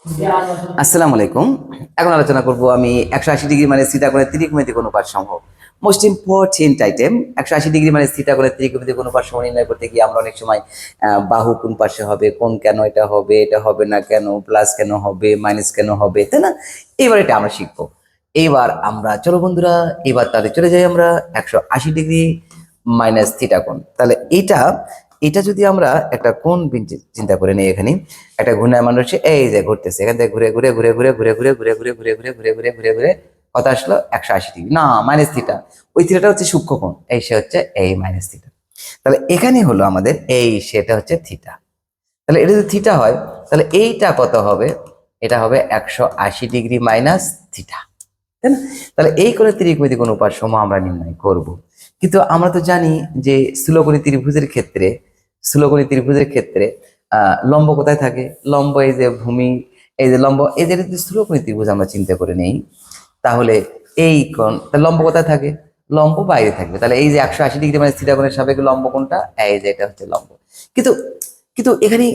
আসসালামু আলাইকুম। এখন আলোচনা করব আমি 180 ডিগ্রি মানে থিটা কোণের ত্রিকোণমিতিক অনুপাত সম্ভব। Most important item. 180 ডিগ্রি মানে থিটা কোণের ত্রিকোণমিতিক অনুপাত সমূহ নির্ণয় করতে গিয়ে আমরা অনেক সময় বাহু কোন পাশে হবে, কোন কেন এটা হবে না কেন, প্লাস কেন হবে, মাইনাস কেন হবে, তাই না? এবার এটা আমরা শিখবো। এইবার আমরা চলো বন্ধুরা, এবার তাহলে চলে যাই আমরা 180 ডিগ্রি মাইনাস থিটা কোণ। তাহলে এটা এটা যদি আমরা একটা কোণ চিন্তা করে নিই, এখানে একটা ঘূর্ণায়মান রয়েছে, এই যে ঘুরতেছে, এখান থেকে ঘুরে ঘুরে ঘুরে ঘুরে ঘুরে ঘুরে ঘুরে ঘুরে ঘুরে ঘুরে ঘুরে ঘুরে ঘুরে ঘুরে কত আসলো? 180 ডিগ্রি না, মাইনাস থিটা। ওই থিটাটা হচ্ছে সূক্ষ্ম কোণ, এই সে হচ্ছে এই মাইনাস থিটা। তাহলে এখানে হলো আমাদের এই সেটা হচ্ছে থিটা। তাহলে এটা যদি থিটা হয় তাহলে এইটা কত হবে? এটা হবে 180 ডিগ্রি মাইনাস থিটা, তাই না? তাহলে এই কোণের ত্রিকোণমিতিক অনুপাত সমূহ আমরা নির্ণয় করব। কিন্তু আমরা তো জানি যে স্থূলকোণী ত্রিভুজের ক্ষেত্রে লম্ব কোথায় থাকে? লম্ব এই যে ভূমি, এই যে লম্ব, এই যে স্থূলকোণী ত্রিভুজ আমরা চিন্তা করে নেই, তাহলে এই কোণ, লম্ব কোথায় থাকে? লম্ব বাইরে থাকবে। তাহলে এই যে 180 ডিগ্রি মানে থিটা কোণের সাপেক্ষে লম্ব কোণটা, এই যে এটা হচ্ছে লম্ব। কিন্তু কিন্তু এখানে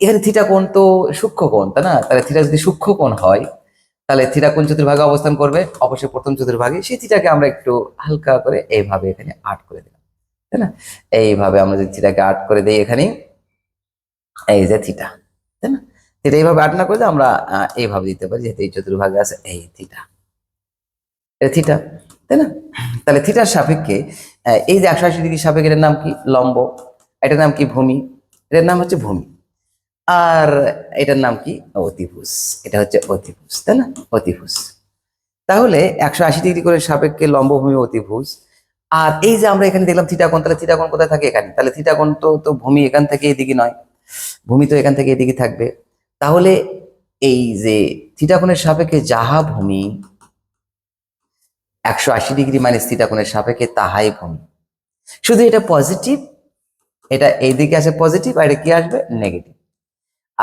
এখানে থিটা কোণ তো সূক্ষ্ম কোণ, তাই না? তাহলে থিটা যদি সূক্ষ্ম কোণ হয় তাহলে থিটা কোন চতুর্ভাগে অবস্থান করবে? অবশ্যই প্রথম চতুর্ভাগে। সেই থিটাকে আমরা একটু হালকা করে এইভাবে এখানে 8 করে দিলাম, তাই না? এইভাবে আমরা যদি থিটাকে 8 করে দিই এখানে, এই যে থিটা, তাই না? থিটা এইভাবে 8 না করলে আমরা এইভাবে দিতে পারি, যেহেতু এই চতুর্ভাগে আছে এই থিটা, এটা থিটা, তাই না? তাহলে থিটার সাপেক্ষে এই যে 180 ডিগ্রি সাপেক্ষে এটার নাম কি? লম্ব। এটার নাম কি? ভূমি। এটার নাম হচ্ছে ভূমি। আর এটার নাম কি? অতিভুজ। এটা হচ্ছে অতিভুজ, তাই না? অতিভুজ। তাহলে 180 ডিগ্রি করে সাপেক্ষে লম্বভূমি অতিভুজ। আর এই যে আমরা এখানে দেখলাম থিটা কোণ, তাহলে থিটা কোণ কোথায় থাকে? এখানে। তাহলে থিটা কোণ তো ভূমি এখান থেকে এদিকে নয়, ভূমি তো এখান থেকে এদিকে থাকবে। তাহলে এই যে থিটা কোণের সাপেক্ষে যাহা ভূমি, 180 ডিগ্রি মাইনাস থিটা কোণের সাপেক্ষে তাহাই ভূমি। শুধু এটা পজিটিভ, এটা এইদিকে আসে পজিটিভ, আর এটা কি আসবে? নেগেটিভ।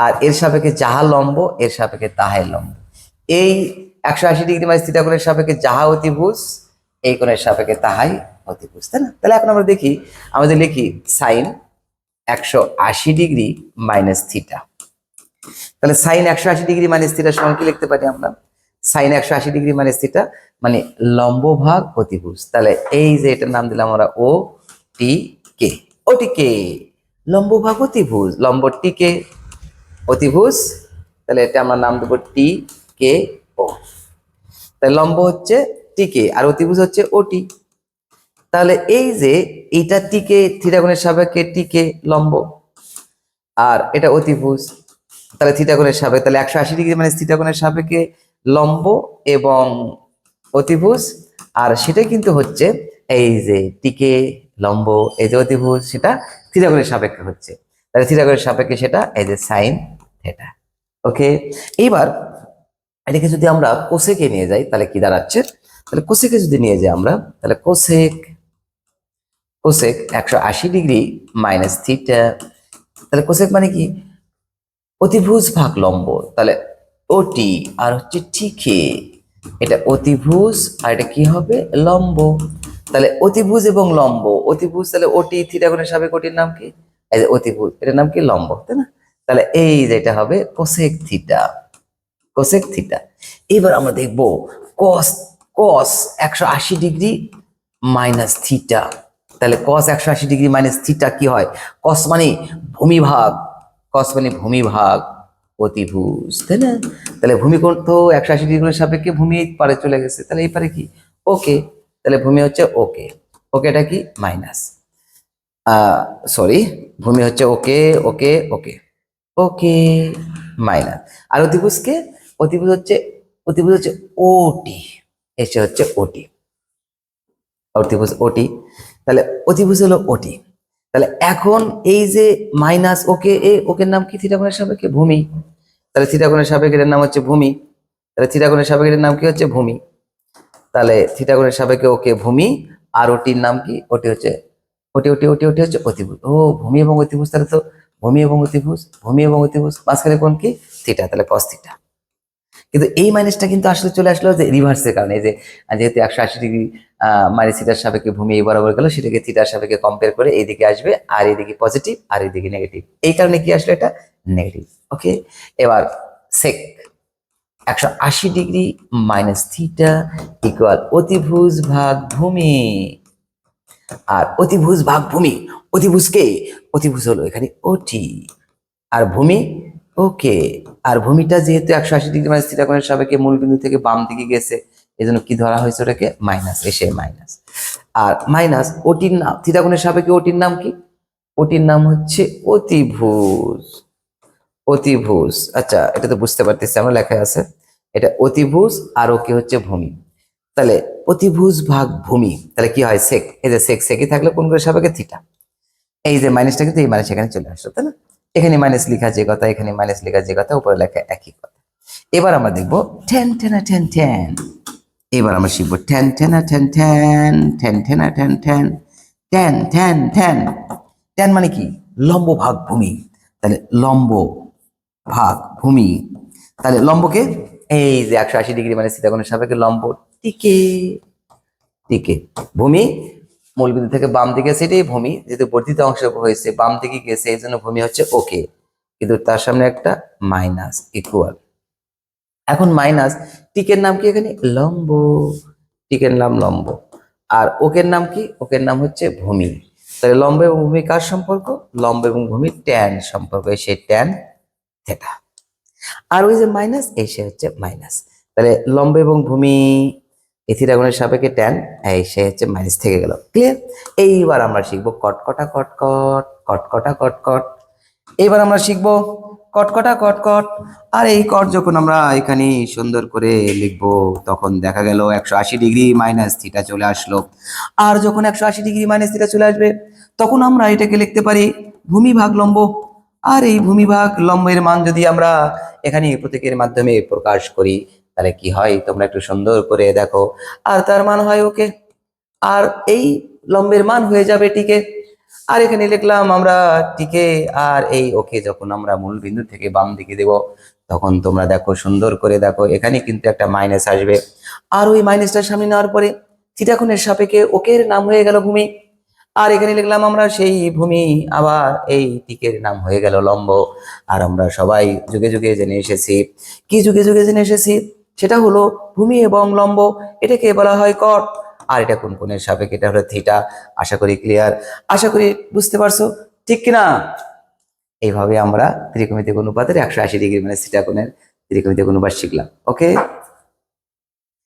আর এর সাপেক্ষে যাহা লম্ব, এর সাপেক্ষে তাহাই লম্ব। এই 180 ডিগ্রি মাইনাস থিটা কোণের সাপেক্ষে যাহা অতিভুজ, এই কোণের সাপেক্ষে তাহাই অতিভুজ, তাই না? তাহলে এখন আমরা দেখি, আমাদের লিখি সাইন 180 ডিগ্রি মাইনাস থিটা। তাহলে সাইন 180 ডিগ্রি মাইনাস থিটা সমান কি লিখতে পারি আমরা? সাইন 180 ডিগ্রি মাইনাস থিটা মানে লম্ব ভাগ অতিভুজ। তাহলে এই যে এটার নাম দিলাম আমরা ও টি কে। ও টি কে, লম্ব ভাগ অতিভুজ, লম্ব টি কে, অতিভুজ। তাহলে এটা আমরা নাম দেবো টি কে ও। তাহলে লম্ব হচ্ছে টি কে আর অতিভুজ হচ্ছে ওটি। তাহলে এই যে এইটা টি কে, থিটা কোণের সাপেক্ষে টি কে লম্ব, আর এটা অতিভুজ। তাহলে থিটা কোণের সাপেক্ষে, তাহলে 180 ডিগ্রি মানে থিটা কোণের সাপেক্ষে লম্ব এবং অতিভুজ। আর সেটা কিন্তু হচ্ছে এই যে টিকে লম্ব, এই যে অতিভুজ, সেটা থিটা কোণের সাপেক্ষে হচ্ছে। তাহলে থিটা কোণের সাপেক্ষে সেটা এই যে সাইন থিটা। ওকে, এইবার এটাকে যদি আমরা কোসেকে নিয়ে যাই তাহলে কি দাঁড়াচ্ছে? তাহলে কোসেকে যদি নিয়ে যাই আমরা, তাহলে cosec cosec 180 degree minus theta. তাহলে কোসেক মানে কি? অতিভুজ ভাগ লম্ব। তাহলে ওটি আর হচ্ছে টিকে, এটা অতিভুজ আর এটা কি হবে? লম্ব। তাহলে অতিভুজ এবং লম্ব, অতিভুজ তাহলে ওটি, থিটা কোণের সাপেক্ষে ওটির নাম কি? এই যে অতিভুজ, এটার নাম কি? লম্ব, তাই না? তাহলে এই যেটা হবে কোসেক থিটা, কোসেক থিটা। এবার আমরা দেখব কস, কস 180 ডিগ্রি মাইনাস থিটা। তাহলে কস 180 ডিগ্রি মাইনাস থিটা কি হয়? কস মানে ভূমি ভাগ, কস মানে ভূমি ভাগ অতিভুজ, তাই না? তাহলে ভূমি কোণ তো 180 ডিগ্রির সাপেক্ষে ভূমি এই পারে চলে গেছে, তাহলে এই পারে কি? ওকে। তাহলে ভূমি হচ্ছে ওকে, ওকে এটা কি? মাইনাস, সরি, ভূমি হচ্ছে ওকে ওকে ওকে ওকে মাইনাস। আর অতিভুজকে, অতিভুজ হচ্ছে, অতিভুজ হচ্ছে ওটি, এসে হচ্ছে ওটি, অতিভুজ ওটি। তাহলে অতিভুজ হলো ওটি। তাহলে এখন এই যে মাইনাস ওকে, এ ওকের নাম কি? থিটা কোণের সাপেক্ষে ভূমি। তাহলে থিটা কোণের সাপেক্ষে এর নাম হচ্ছে ভূমি। তাহলে থিটা কোণের সাপেক্ষে এর নাম কি হচ্ছে? ভূমি। তাহলে থিটা কোণের সাপেক্ষে ওকে ভূমি, আর ওটির নাম কি? ওটি হচ্ছে ওটি ওটি ওটি ওটি হচ্ছে অতিভুজ। ও ভূমি এবং অতিভুজ, তাহলে তো ভূমি এবং অতিভুজ, ভূমি এবং অতিভুজ, মাঝখানে কোণ কি? থিটা, তাহলে কস থিটা। কিন্তু এই মাইনাসটা কিন্তু আসলে চলে আসলো যে রিভার্সের কারণে, এই যে যেহেতু 180 ডিগ্রি মাইনাস থিটার সাপেক্ষে ভূমি এই বরাবর গেল, সেটাকে থিটার সাপেক্ষে কম্পেয়ার করে এইদিকে আসবে, আর এইদিকে পজিটিভ আর এইদিকে নেগেটিভ। এই কারণে কি আসলো? এটা নেগেটিভ। ওকে, এবার সেক 180 ডিগ্রি মাইনাস থিটা ইকুয়াল অতিভুজ ভাগ ভূমি। আর অতিভুজ ভাগ ভূমি, অতিভুজ কে? অতিভুজ হলো এখানে ওটি, আর ভূমি ওকে। আর ভূমিটা যেহেতু 180 ডিগ্রি মাইনাস থিটা কোণের সাপেক্ষে মূল বিন্দু থেকে বাম দিকে গেছে, এই জন্য কি ধরা হয়েছে ওটাকে? মাইনাস, এসে মাইনাস। আর মাইনাস ওটির নাম, থিটা কোণের সাপেক্ষে ওটির নাম কি? ওটির নাম হচ্ছে অতিভুজ। অতিভুজ, আচ্ছা এটা তো বুঝতে পারতেছি আমরা, লেখা আছে এটা অতিভুজ আর ওকে হচ্ছে ভূমি। তাহলে অতিভুজ ভাগ ভূমি, তাহলে কি হয়? সেক, এই যে সেক, সেকই থাকলে কোন করে সাপেক্ষে? থিটা। এই যে মাইনাসটা কিন্তু এই মাইনাস এখানে চলে আসলো, তাই না? এখানে মাইনাস লেখা যে কথা, এখানে মাইনাস লেখা যে কথা, উপরে লেখা একই কথা। এবার আমরা দেখবো টেন টেনা টেন টেন। এবার আমরা শিখবো টেন টেনা টেন টেন, টেন টেনা টেন টেন, টেন টেন টেন। টেন মানে কি? লম্ব ভাগ ভূমি। তাহলে লম্ব ভাগ ভূমি, তাহলে লম্বকে এই যে 180 ডিগ্রি মানে থিটা কোণের সাপেক্ষে লম্ব টিকে, টিকে। ভূমি মূলবিন্দু থেকে বাম দিকে, সেটাই ভূমি, যেহেতু বর্ধিত অংশ হয়েছে বাম দিকে গেছে এই জন্য ভূমি হচ্ছে ওকে, কিন্তু তার সামনে একটা মাইনাস ইকুয়াল। এখন মাইনাস, টিকের নাম কি এখানে? লম্ব, টিকের নাম লম্ব। আর ওকের নাম কি? ওকের নাম হচ্ছে ভূমি। তাহলে লম্ব এবং ভূমি কার সম্পর্ক? লম্ব এবং ভূমি ট্যান সম্পর্ক, সেই ট্যান থেটা। আর ওই যে মাইনাস, এই সে হচ্ছে মাইনাস। তাহলে লম্ব এবং ভূমি এই থিটা কোণের সাপেক্ষে ট্যান, এই সে হচ্ছে মাইনাস থেকে গেল। ক্লিয়ার? এইবার আমরা শিখবো কটকটা কটকট, কটকটা কটকট। এইবার আমরা শিখবো কটকটা কটকট। আর এই কট যখন আমরা এখানে সুন্দর করে লিখবো, তখন দেখা গেল 180 ডিগ্রি মাইনাস থিটা চলে আসলো। আর যখন 180 ডিগ্রি মাইনাস থিটা চলে আসবে, তখন আমরা এটাকে লিখতে পারি ভূমি ভাগ লম্ব। আর এই ভূমি ভাগ লম্বের মান যদি আমরা এখানে প্রতীকের মাধ্যমে প্রকাশ করি, তাহলে কি হয় তোমরা একটু সুন্দর করে দেখো। আর তার মান হয় ওকে, আর এই লম্বের মান হয়ে যাবে টিকে। আর এখানে লিখলাম আমরা টিকে, আর এই ওকে যখন আমরা মূল বিন্দু থেকে বাম দিকে দেব, তখন তোমরা দেখো সুন্দর করে দেখো, এখানে কিন্তু একটা মাইনাস আসবে। আর ওই মাইনাসটার সামনে নেওয়ার পরে থিটা কোণের সাপেক্ষে ওকের নাম হয়ে গেল ভূমি। আর এখানে লিখলাম আমরা সেই ভূমি, আবার এই টিকের নাম হয়ে গেল লম্ব। আর আমরা সবাই যুগে যুগে জেনে এসেছি, কি যুগে যুগে জেনে এসেছি? সেটা হলো ভূমি এবং লম্ব, এটাকে বলা হয় কট। আর এটা কোন কোণের সাপেক্ষে? এটা হলো থিটা। আশা করি ক্লিয়ার, আশা করি বুঝতে পারছো, ঠিক কিনা? এইভাবে আমরা ত্রিকোণমিতিক অনুপাতের 180 ডিগ্রি মানে থিটা কোণের ত্রিকোণমিতিক অনুপাত শিখলাম। ওকে।